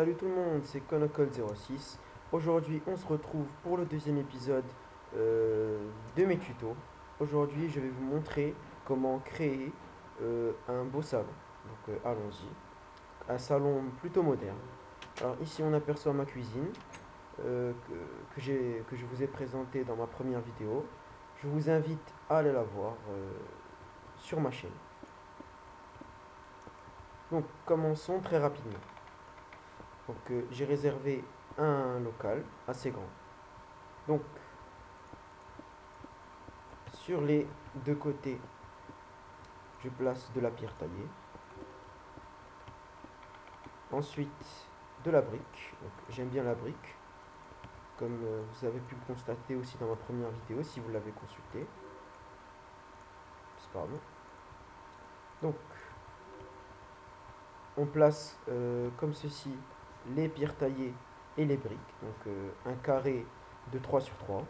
Salut tout le monde, c'est Conocol06. Aujourd'hui, on se retrouve pour le deuxième épisode de mes tutos. Aujourd'hui, je vais vous montrer comment créer un beau salon. Donc, allons-y. Un salon plutôt moderne. Alors, ici, on aperçoit ma cuisine que je vous ai présentée dans ma première vidéo. Je vous invite à aller la voir sur ma chaîne. Donc, commençons très rapidement. Donc j'ai réservé un local assez grand. Donc sur les deux côtés, je place de la pierre taillée. Ensuite de la brique. J'aime bien la brique, comme vous avez pu le constater aussi dans ma première vidéo si vous l'avez consulté. Pardon. Donc on place comme ceci les pierres taillées et les briques, donc un carré de 3 sur 3.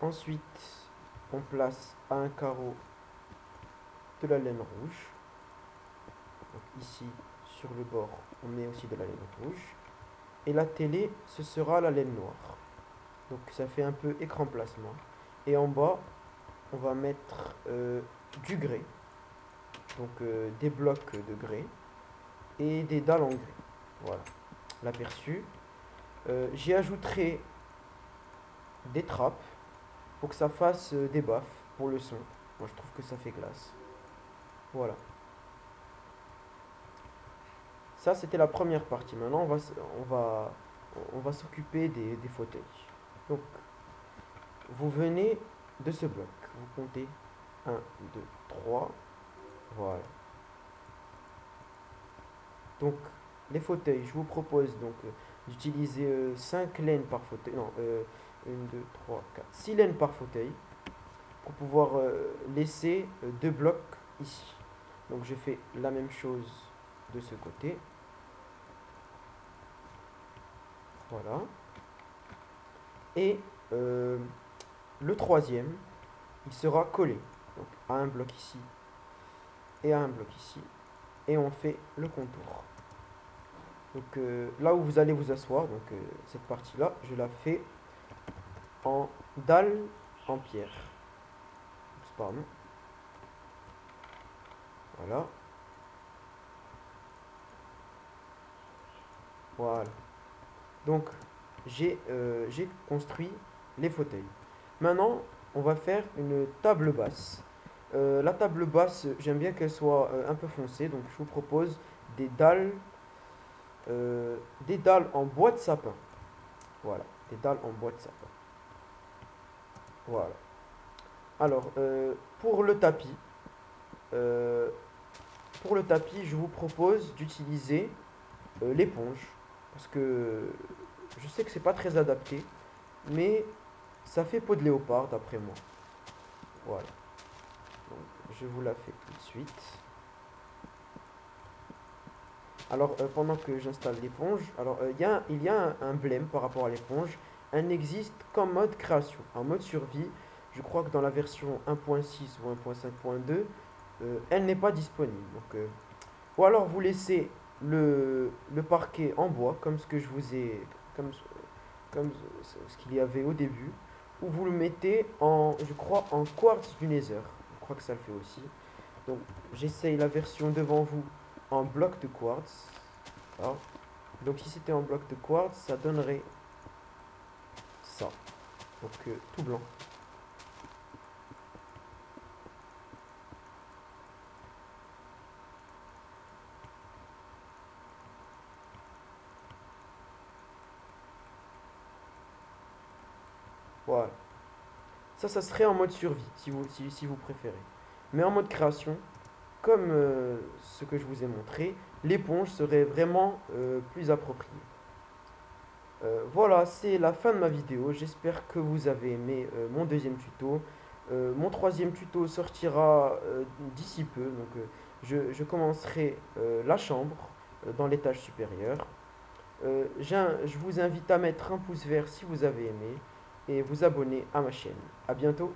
Ensuite, on place à un carreau de la laine rouge. Donc ici, sur le bord, on met aussi de la laine rouge. Et la télé, ce sera la laine noire. Donc ça fait un peu écran placement. Et en bas, on va mettre du grès. Donc des blocs de grès et des dalles en grès. Voilà, l'aperçu. J'y ajouterai des trappes pour que ça fasse des baffes pour le son. Moi je trouve que ça fait classe. Voilà. Ça c'était la première partie. Maintenant on va s'occuper des fauteuils. Donc vous venez de ce bloc. Vous comptez 1, 2, 3. Voilà. Donc les fauteuils, je vous propose donc d'utiliser 5 laines par fauteuil. Non, 1, 2, 3, 4, 6 laines par fauteuil pour pouvoir laisser 2 blocs ici. Donc je fais la même chose de ce côté. Voilà. Et le troisième, il sera collé donc, à un bloc ici et à un bloc ici. Et on fait le contour. Donc là où vous allez vous asseoir, donc cette partie-là, je la fais en dalle en pierre. Pardon. Voilà. Voilà. Donc j'ai construit les fauteuils. Maintenant, on va faire une table basse. La table basse, j'aime bien qu'elle soit un peu foncée, donc je vous propose des dalles en bois de sapin. Voilà, des dalles en bois de sapin. Voilà. Alors, pour le tapis, je vous propose d'utiliser l'éponge. Parce que je sais que c'est pas très adapté, mais ça fait peau de léopard d'après moi. Voilà. Donc, je vous la fais tout de suite. Alors, pendant que j'installe l'éponge, alors il y a un blême par rapport à l'éponge. Elle n'existe qu'en mode création. En mode survie, je crois que dans la version 1.6 ou 1.5.2, elle n'est pas disponible. Donc, ou alors vous laissez le parquet en bois, comme ce que je vous ai, comme ce qu'il y avait au début, ou vous le mettez en, je crois, en quartz du Nether. Je crois que ça le fait aussi. Donc, j'essaye la version devant vous en bloc de quartz. Alors, donc si c'était en bloc de quartz, ça donnerait ça. Donc tout blanc. Voilà. Ça serait en mode survie, si vous préférez. Mais en mode création, comme ce que je vous ai montré, l'éponge serait vraiment plus appropriée. Voilà, c'est la fin de ma vidéo. J'espère que vous avez aimé mon deuxième tuto. Mon troisième tuto sortira d'ici peu. Donc, je commencerai la chambre dans l'étage supérieur. Je vous invite à mettre un pouce vert si vous avez aimé et vous abonner à ma chaîne. A bientôt.